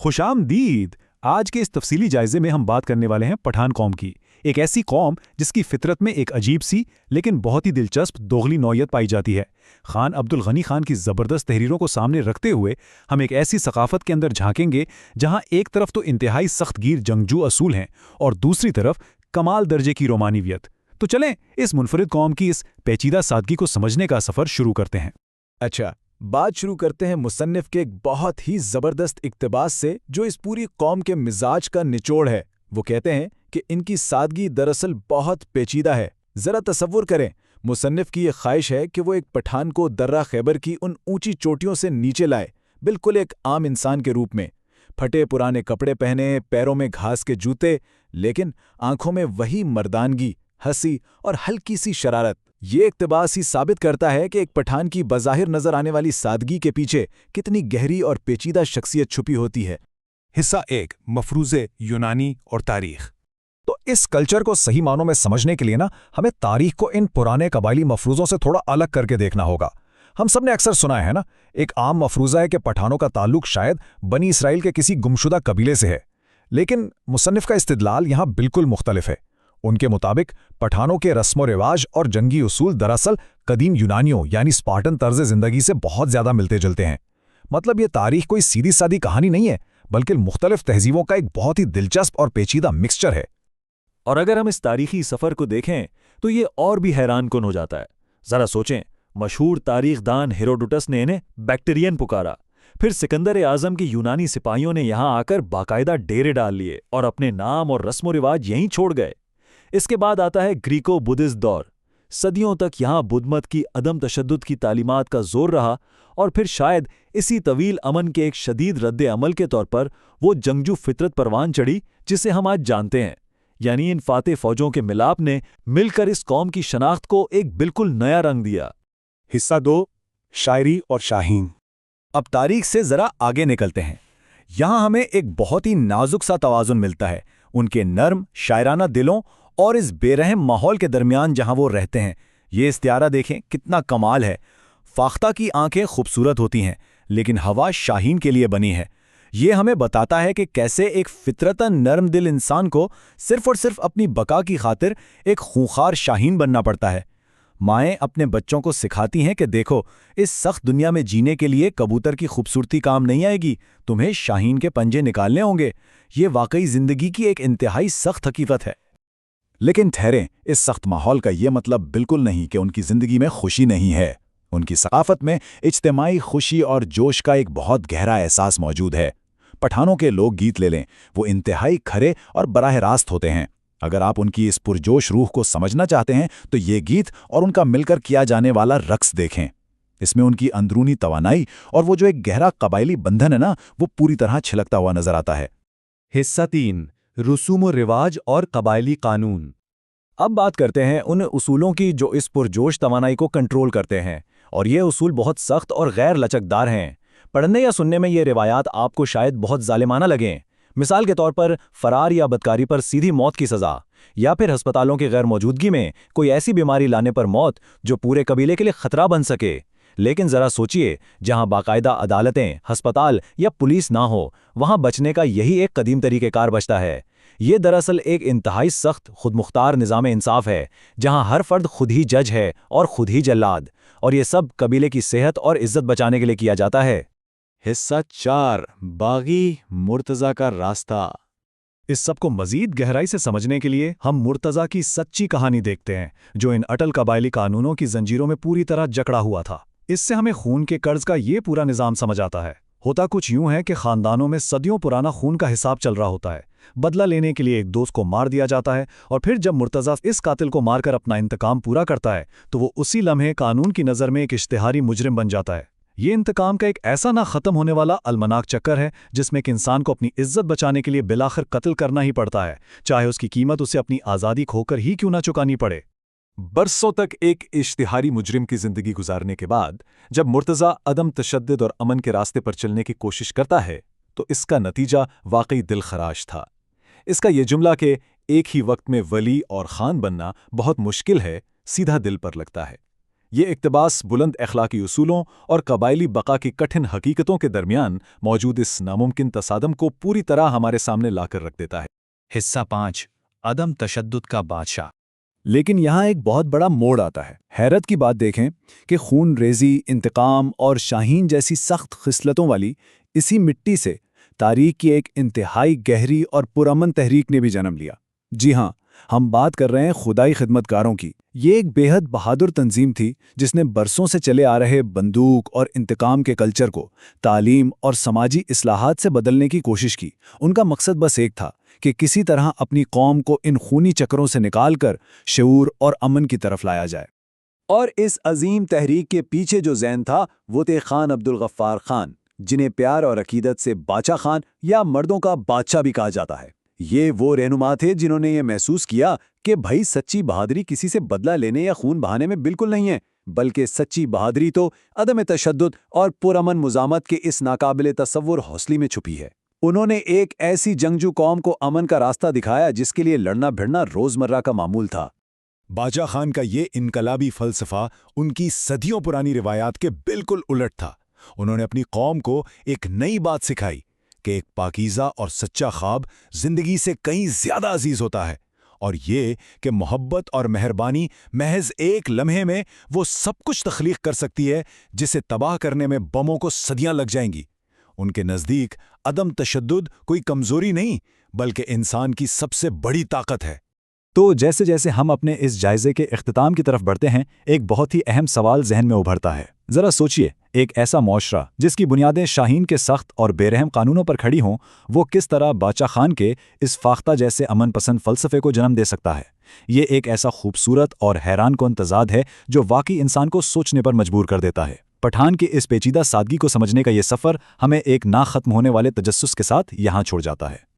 خوش آمدید۔ آج کے اس تفصیلی جائزے میں ہم بات کرنے والے ہیں پٹھان قوم کی، ایک ایسی قوم جس کی فطرت میں ایک عجیب سی لیکن بہت ہی دلچسپ دوغلی نوعیت پائی جاتی ہے۔ خان عبد الغنی خان کی زبردست تحریروں کو سامنے رکھتے ہوئے ہم ایک ایسی ثقافت کے اندر جھانکیں گے جہاں ایک طرف تو انتہائی سخت گیر جنگجو اصول ہیں اور دوسری طرف کمال درجے کی رومانیت۔ تو چلیں اس منفرد قوم کی اس پیچیدہ سادگی کو سمجھنے کا سفر شروع کرتے ہیں۔ اچھا، بات شروع کرتے ہیں مصنف کے ایک بہت ہی زبردست اقتباس سے جو اس پوری قوم کے مزاج کا نچوڑ ہے۔ وہ کہتے ہیں کہ ان کی سادگی دراصل بہت پیچیدہ ہے۔ ذرا تصور کریں، مصنف کی یہ خواہش ہے کہ وہ ایک پٹھان کو درہ خیبر کی ان اونچی چوٹیوں سے نیچے لائے، بالکل ایک عام انسان کے روپ میں، پھٹے پرانے کپڑے پہنے، پیروں میں گھاس کے جوتے، لیکن آنکھوں میں وہی مردانگی، ہنسی اور ہلکی سی شرارت۔ یہ اقتباس ہی ثابت کرتا ہے کہ ایک پٹھان کی بظاہر نظر آنے والی سادگی کے پیچھے کتنی گہری اور پیچیدہ شخصیت چھپی ہوتی ہے۔ حصہ 1، مفروضے یونانی اور تاریخ۔ تو اس کلچر کو صحیح معنوں میں سمجھنے کے لیے ہمیں تاریخ کو ان پرانے قبائلی مفروضوں سے تھوڑا الگ کر کے دیکھنا ہوگا۔ ہم سب نے اکثر سنا ہے ایک عام مفروضہ ہے کہ پٹھانوں کا تعلق شاید بنی اسرائیل کے کسی گمشدہ قبیلے سے ہے، لیکن مصنف کا استدلال یہاں بالکل مختلف ہے۔ ان کے مطابق پٹھانوں کے رسم و رواج اور جنگی اصول دراصل قدیم یونانیوں یعنی اسپارٹن طرز زندگی سے بہت زیادہ ملتے جلتے ہیں۔ مطلب یہ تاریخ کوئی سیدھی سادی کہانی نہیں ہے، بلکہ مختلف تہذیبوں کا ایک بہت ہی دلچسپ اور پیچیدہ مکسچر ہے۔ اور اگر ہم اس تاریخی سفر کو دیکھیں تو یہ اور بھی حیران کن ہو جاتا ہے۔ ذرا سوچیں، مشہور تاریخ دان ہیروڈوٹس نے انہیں بیکٹیرین پکارا، پھر سکندر اعظم کی یونانی سپاہیوں نے یہاں آ کر باقاعدہ ڈیرے ڈال لیے اور اپنے نام اور رسم و رواج یہیں چھوڑ گئے۔ اس کے بعد آتا ہے گریکو بدھسٹ دور۔ صدیوں تک یہاں بدھ مت کی عدم تشدد کی تعلیمات کا زور رہا، اور پھر شاید اسی طویل امن کے ایک شدید رد عمل کے طور پر وہ جنگجو فطرت پروان چڑھی جسے ہم آج جانتے ہیں۔ یعنی ان فاتح فوجوں کے ملاپ نے مل کر اس قوم کی شناخت کو ایک بالکل نیا رنگ دیا۔ حصہ 2، شاعری اور شاہین۔ اب تاریخ سے ذرا آگے نکلتے ہیں۔ یہاں ہمیں ایک بہت ہی نازک سا توازن ملتا ہے ان کے نرم شاعرانہ دلوں اور اس بے رحم ماحول کے درمیان جہاں وہ رہتے ہیں۔ یہ استعارہ دیکھیں کتنا کمال ہے۔ فاختہ کی آنکھیں خوبصورت ہوتی ہیں، لیکن ہوا شاہین کے لیے بنی ہے۔ یہ ہمیں بتاتا ہے کہ کیسے ایک فطرتاً نرم دل انسان کو صرف اور صرف اپنی بقا کی خاطر ایک خونخوار شاہین بننا پڑتا ہے۔ مائیں اپنے بچوں کو سکھاتی ہیں کہ دیکھو، اس سخت دنیا میں جینے کے لیے کبوتر کی خوبصورتی کام نہیں آئے گی، تمہیں شاہین کے پنجے نکالنے ہوں گے۔ یہ واقعی زندگی کی ایک انتہائی سخت حقیقت ہے۔ لیکن ٹھہریں، اس سخت ماحول کا یہ مطلب بالکل نہیں کہ ان کی زندگی میں خوشی نہیں ہے۔ ان کی ثقافت میں اجتماعی خوشی اور جوش کا ایک بہت گہرا احساس موجود ہے۔ پٹھانوں کے لوک گیت لے لیں، وہ انتہائی کھرے اور براہ راست ہوتے ہیں۔ اگر آپ ان کی اس پرجوش روح کو سمجھنا چاہتے ہیں تو یہ گیت اور ان کا مل کر کیا جانے والا رقص دیکھیں۔ اس میں ان کی اندرونی توانائی اور وہ جو ایک گہرا قبائلی بندھن ہے وہ پوری طرح چھلکتا ہوا نظر آتا ہے۔ حصہ 3، رسوم و رواج اور قبائلی قانون۔ اب بات کرتے ہیں ان اصولوں کی جو اس پرجوش توانائی کو کنٹرول کرتے ہیں، اور یہ اصول بہت سخت اور غیر لچکدار ہیں۔ پڑھنے یا سننے میں یہ روایات آپ کو شاید بہت ظالمانہ لگیں۔ مثال کے طور پر فرار یا بدکاری پر سیدھی موت کی سزا، یا پھر ہسپتالوں کی غیر موجودگی میں کوئی ایسی بیماری لانے پر موت جو پورے قبیلے کے لیے خطرہ بن سکے۔ لیکن ذرا سوچئے، جہاں باقاعدہ عدالتیں، ہسپتال یا پولیس نہ ہو، وہاں بچنے کا یہی ایک قدیم طریقہ کار بچتا ہے۔ یہ دراصل ایک انتہائی سخت خود مختار نظام انصاف ہے، جہاں ہر فرد خود ہی جج ہے اور خود ہی جلاد، اور یہ سب قبیلے کی صحت اور عزت بچانے کے لیے کیا جاتا ہے۔ حصہ 4، باغی مرتضیٰ کا راستہ۔ اس سب کو مزید گہرائی سے سمجھنے کے لیے ہم مرتضیٰ کی سچی کہانی دیکھتے ہیں، جو ان اٹل قبائلی قانونوں کی زنجیروں میں پوری طرح جکڑا ہوا تھا۔ اس سے ہمیں خون کے قرض کا یہ پورا نظام سمجھ آتا ہے۔ ہوتا کچھ یوں ہے کہ خاندانوں میں صدیوں پرانا خون کا حساب چل رہا ہوتا ہے۔ بدلہ لینے کے لیے ایک دوست کو مار دیا جاتا ہے، اور پھر جب مرتضیٰ اس قاتل کو مار کر اپنا انتقام پورا کرتا ہے تو وہ اسی لمحے قانون کی نظر میں ایک اشتہاری مجرم بن جاتا ہے۔ یہ انتقام کا ایک ایسا نہ ختم ہونے والا المناک چکر ہے جس میں ایک انسان کو اپنی عزت بچانے کے لیے بالآخر قتل کرنا ہی پڑتا ہے، چاہے اس کی قیمت اسے اپنی آزادی کھو کر ہی کیوں نہ چکانی پڑے۔ برسوں تک ایک اشتہاری مجرم کی زندگی گزارنے کے بعد جب مرتضیٰ عدم تشدد اور امن کے راستے پر چلنے کی کوشش کرتا ہے تو اس کا نتیجہ واقعی دل خراش تھا۔ اس کا یہ جملہ کہ ایک ہی وقت میں ولی اور خان بننا بہت مشکل ہے، سیدھا دل پر لگتا ہے۔ یہ اقتباس بلند اخلاقی اصولوں اور قبائلی بقا کی کٹھن حقیقتوں کے درمیان موجود اس ناممکن تصادم کو پوری طرح ہمارے سامنے لا کر رکھ دیتا ہے۔ حصہ 5 عدم تشدد کا بادشاہ۔ لیکن یہاں ایک بہت بڑا موڑ آتا ہے۔ حیرت کی بات دیکھیں کہ خون ریزی، انتقام اور شاہین جیسی سخت خصلتوں والی اسی مٹی سے تاریخ کی ایک انتہائی گہری اور پرامن تحریک نے بھی جنم لیا۔ جی ہاں، ہم بات کر رہے ہیں خدائی خدمتگاروں کی۔ یہ ایک بے حد بہادر تنظیم تھی جس نے برسوں سے چلے آ رہے بندوق اور انتقام کے کلچر کو تعلیم اور سماجی اصلاحات سے بدلنے کی کوشش کی۔ ان کا مقصد بس ایک تھا کہ کسی طرح اپنی قوم کو ان خونی چکروں سے نکال کر شعور اور امن کی طرف لایا جائے۔ اور اس عظیم تحریک کے پیچھے جو ذہن تھا وہ تھے خان عبدالغفار خان، جنہیں پیار اور عقیدت سے باچا خان یا مردوں کا بادشاہ بھی کہا جاتا ہے۔ یہ وہ رہنما تھے جنہوں نے یہ محسوس کیا کہ بھائی سچی بہادری کسی سے بدلہ لینے یا خون بہانے میں بالکل نہیں ہے، بلکہ سچی بہادری تو عدم تشدد اور پرامن مزاحمت کے اس ناقابل تصور حوصلے میں چھپی ہے۔ انہوں نے ایک ایسی جنگجو قوم کو امن کا راستہ دکھایا جس کے لیے لڑنا بھڑنا روزمرہ کا معمول تھا۔ باچا خان کا یہ انقلابی فلسفہ ان کی صدیوں پرانی روایات کے بالکل الٹ تھا۔ انہوں نے اپنی قوم کو ایک نئی بات سکھائی کہ ایک پاکیزہ اور سچا خواب زندگی سے کہیں زیادہ عزیز ہوتا ہے، اور یہ کہ محبت اور مہربانی محض ایک لمحے میں وہ سب کچھ تخلیق کر سکتی ہے جسے تباہ کرنے میں بموں کو صدیاں لگ جائیں گی۔ ان کے نزدیک عدم تشدد کوئی کمزوری نہیں بلکہ انسان کی سب سے بڑی طاقت ہے۔ تو جیسے جیسے ہم اپنے اس جائزے کے اختتام کی طرف بڑھتے ہیں، ایک بہت ہی اہم سوال ذہن میں ابھرتا ہے۔ ذرا سوچئے، ایک ایسا معاشرہ جس کی بنیادیں شاہین کے سخت اور بے رحم قانونوں پر کھڑی ہوں، وہ کس طرح باچا خان کے اس فاختہ جیسے امن پسند فلسفے کو جنم دے سکتا ہے؟ یہ ایک ایسا خوبصورت اور حیران کن تضاد ہے جو واقعی انسان کو سوچنے پر مجبور کر دیتا ہے۔ پٹھان کی اس پیچیدہ سادگی کو سمجھنے کا یہ سفر ہمیں ایک نہ ختم ہونے والے تجسس کے ساتھ یہاں چھوڑ جاتا ہے۔